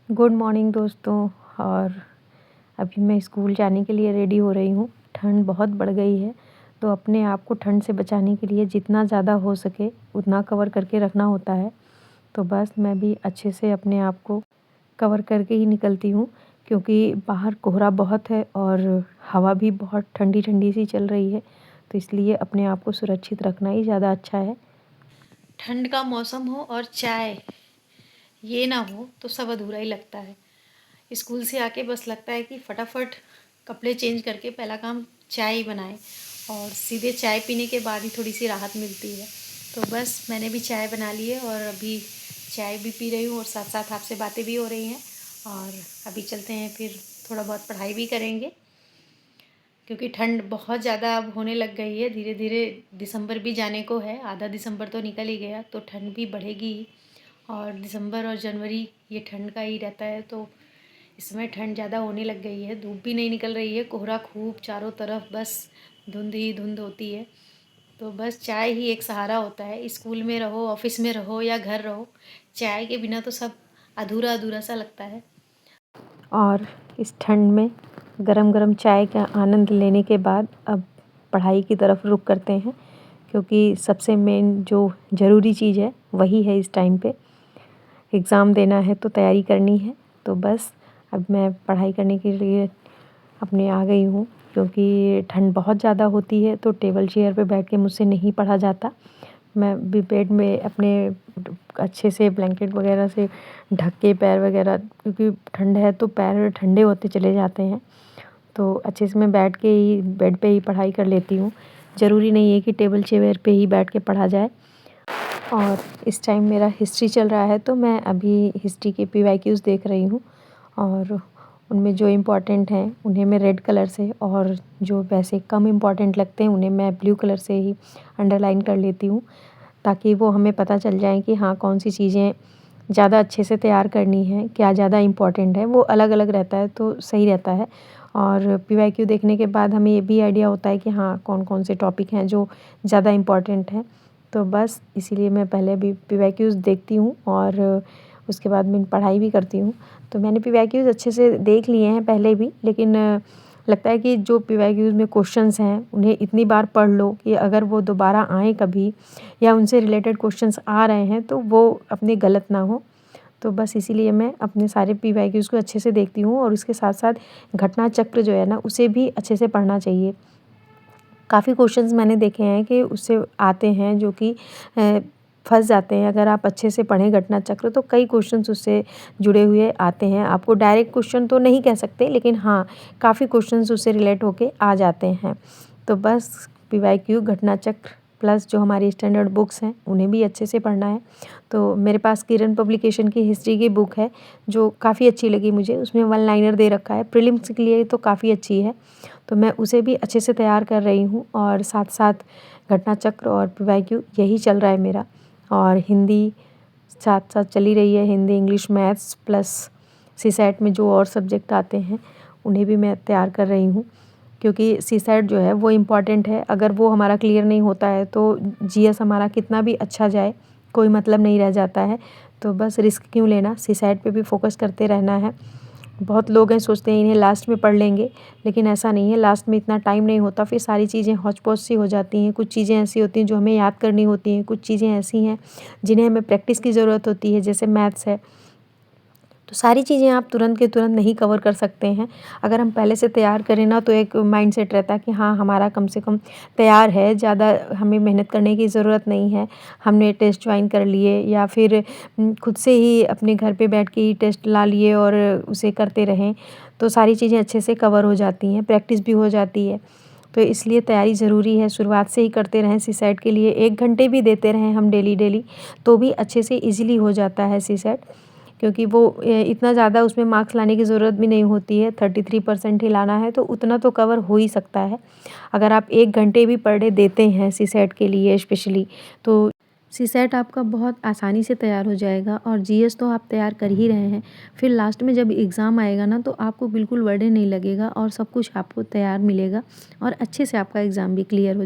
Good morning दोस्तों। और अभी मैं स्कूल जाने के लिए रेडी हो रही हूँ। ठंड बहुत बढ़ गई है, तो अपने आप को ठंड से बचाने के लिए जितना ज़्यादा हो सके उतना कवर करके रखना होता है। तो बस मैं भी अच्छे से अपने आप को कवर करके ही निकलती हूँ, क्योंकि बाहर कोहरा बहुत है और हवा भी बहुत ठंडी ठंडी सी चल रही है। तो इसलिए अपने आप को सुरक्षित रखना ही ज़्यादा अच्छा है। ठंड का मौसम हो और चाय ये ना हो तो सब अधूरा ही लगता है। स्कूल से आके बस लगता है कि फटाफट कपड़े चेंज करके पहला काम चाय ही बनाएं, और सीधे चाय पीने के बाद ही थोड़ी सी राहत मिलती है। तो बस मैंने भी चाय बना ली है और अभी चाय भी पी रही हूँ और साथ साथ आपसे बातें भी हो रही हैं। और अभी चलते हैं, फिर थोड़ा बहुत पढ़ाई भी करेंगे, क्योंकि ठंड बहुत ज़्यादा अब होने लग गई है। धीरे धीरे दिसंबर भी जाने को है, आधा दिसंबर तो निकल ही गया, तो ठंड भी बढ़ेगी ही। और दिसंबर और जनवरी ये ठंड का ही रहता है, तो इस समय ठंड ज़्यादा होने लग गई है। धूप भी नहीं निकल रही है, कोहरा खूब चारों तरफ, बस धुंध ही धुंध होती है। तो बस चाय ही एक सहारा होता है। स्कूल में रहो, ऑफिस में रहो या घर रहो, चाय के बिना तो सब अधूरा अधूरा सा लगता है। और इस ठंड में गरम गरम चाय का आनंद लेने के बाद अब पढ़ाई की तरफ रुख करते हैं, क्योंकि सबसे मेन जो ज़रूरी चीज़ है वही है। इस टाइम पे एग्ज़ाम देना है तो तैयारी करनी है। तो बस अब मैं पढ़ाई करने के लिए अपने आ गई हूँ, क्योंकि ठंड बहुत ज़्यादा होती है तो टेबल चेयर पे बैठ के मुझसे नहीं पढ़ा जाता। मैं भी बेड में अपने अच्छे से ब्लैंकेट वगैरह से ढक के पैर वगैरह, क्योंकि ठंड है तो पैर ठंडे होते चले जाते हैं, तो अच्छे से मैं बैठ के ही बेड पे ही पढ़ाई कर लेती हूँ। ज़रूरी नहीं है कि टेबल चेयर पे ही बैठ के पढ़ा जाए। और इस टाइम मेरा हिस्ट्री चल रहा है, तो मैं अभी हिस्ट्री के पीवाईक्यूज़ देख रही हूँ, और उनमें जो इम्पोर्टेंट हैं उन्हें मैं रेड कलर से, और जो वैसे कम इम्पोर्टेंट लगते हैं उन्हें मैं ब्लू कलर से ही अंडरलाइन कर लेती हूँ, ताकि वो हमें पता चल जाए कि हाँ कौन सी चीज़ें ज़्यादा अच्छे से तैयार करनी है, क्या ज़्यादा इम्पोर्टेंट है। वो अलग अलग रहता है तो सही रहता है। और पीवाईक्यू देखने के बाद हमें ये भी आइडिया होता है कि हाँ कौन कौन से टॉपिक हैं जो ज़्यादा इम्पोर्टेंट हैं। तो बस इसीलिए मैं पहले भी पीवाईक्यूज़ देखती हूँ और उसके बाद मैं पढ़ाई भी करती हूँ। तो मैंने पीवाईक्यूज़ अच्छे से देख लिए हैं पहले भी, लेकिन लगता है कि जो पीवाईक्यूज़ में क्वेश्चंस हैं उन्हें इतनी बार पढ़ लो कि अगर वो दोबारा आएँ कभी, या उनसे रिलेटेड क्वेश्चंस आ रहे हैं तो वो अपने गलत ना हो। तो बस इसीलिए मैं अपने सारे पीवाईक्यूज़ को अच्छे से देखती हूँ, और उसके साथ साथ घटना चक्र जो है ना उसे भी अच्छे से पढ़ना चाहिए। काफ़ी क्वेश्चंस मैंने देखे हैं कि उससे आते हैं जो कि फँस जाते हैं। अगर आप अच्छे से पढ़ें घटना चक्र तो कई क्वेश्चंस उससे जुड़े हुए आते हैं। आपको डायरेक्ट क्वेश्चन तो नहीं कह सकते, लेकिन हाँ काफ़ी क्वेश्चंस उससे रिलेट होके आ जाते हैं। तो बस पीवाईक्यू, घटना चक्र प्लस जो हमारी स्टैंडर्ड बुक्स हैं उन्हें भी अच्छे से पढ़ना है। तो मेरे पास किरण पब्लिकेशन की हिस्ट्री की बुक है, जो काफ़ी अच्छी लगी मुझे। उसमें वन लाइनर दे रखा है, प्रीलिम्स के लिए तो काफ़ी अच्छी है। तो मैं उसे भी अच्छे से तैयार कर रही हूँ, और साथ साथ घटना चक्र और पीवाईक्यू यही चल रहा है मेरा। और हिंदी साथ साथ चली रही है, Hindi, English, maths plus CSAT में जो और सब्जेक्ट आते हैं उन्हें भी मैं तैयार कर रही हूँ, क्योंकि सीसैट जो है वो इम्पॉर्टेंट है। अगर वो हमारा क्लियर नहीं होता है तो जीएस हमारा कितना भी अच्छा जाए कोई मतलब नहीं रह जाता है। तो बस रिस्क क्यों लेना, सीसैट पे भी फोकस करते रहना है। बहुत लोग हैं सोचते हैं इन्हें लास्ट में पढ़ लेंगे, लेकिन ऐसा नहीं है। लास्ट में इतना टाइम नहीं होता, फिर सारी चीज़ें हौच-पौच सी हो जाती हैं। कुछ चीज़ें ऐसी होती हैं जो हमें याद करनी होती हैं, कुछ चीज़ें ऐसी हैं जिन्हें हमें प्रैक्टिस की ज़रूरत होती है, जैसे मैथ्स है। तो सारी चीज़ें आप तुरंत के तुरंत नहीं कवर कर सकते हैं। अगर हम पहले से तैयार करें ना तो एक माइंडसेट रहता है कि हाँ हमारा कम से कम तैयार है, ज़्यादा हमें मेहनत करने की ज़रूरत नहीं है। हमने टेस्ट ज्वाइन कर लिए, या फिर खुद से ही अपने घर पे बैठ के ही टेस्ट ला लिए और उसे करते रहें, तो सारी चीज़ें अच्छे से कवर हो जाती हैं, प्रैक्टिस भी हो जाती है। तो इसलिए तैयारी ज़रूरी है, शुरुआत से ही करते रहें। सीसैट के लिए 1 घंटे भी देते रहें हम डेली तो भी अच्छे से ईज़िली हो जाता है सीसैट, क्योंकि वो इतना ज़्यादा उसमें मार्क्स लाने की ज़रूरत भी नहीं होती है। 33% ही लाना है तो उतना तो कवर हो ही सकता है। अगर आप 1 घंटे भी पर डे देते हैं सीसैट के लिए स्पेशली, तो सीसैट आपका बहुत आसानी से तैयार हो जाएगा, और जीएस तो आप तैयार कर ही रहे हैं। फिर लास्ट में जब एग्ज़ाम आएगा ना तो आपको बिल्कुल बर्डन नहीं लगेगा, और सब कुछ आपको तैयार मिलेगा, और अच्छे से आपका एग्ज़ाम भी क्लियर हो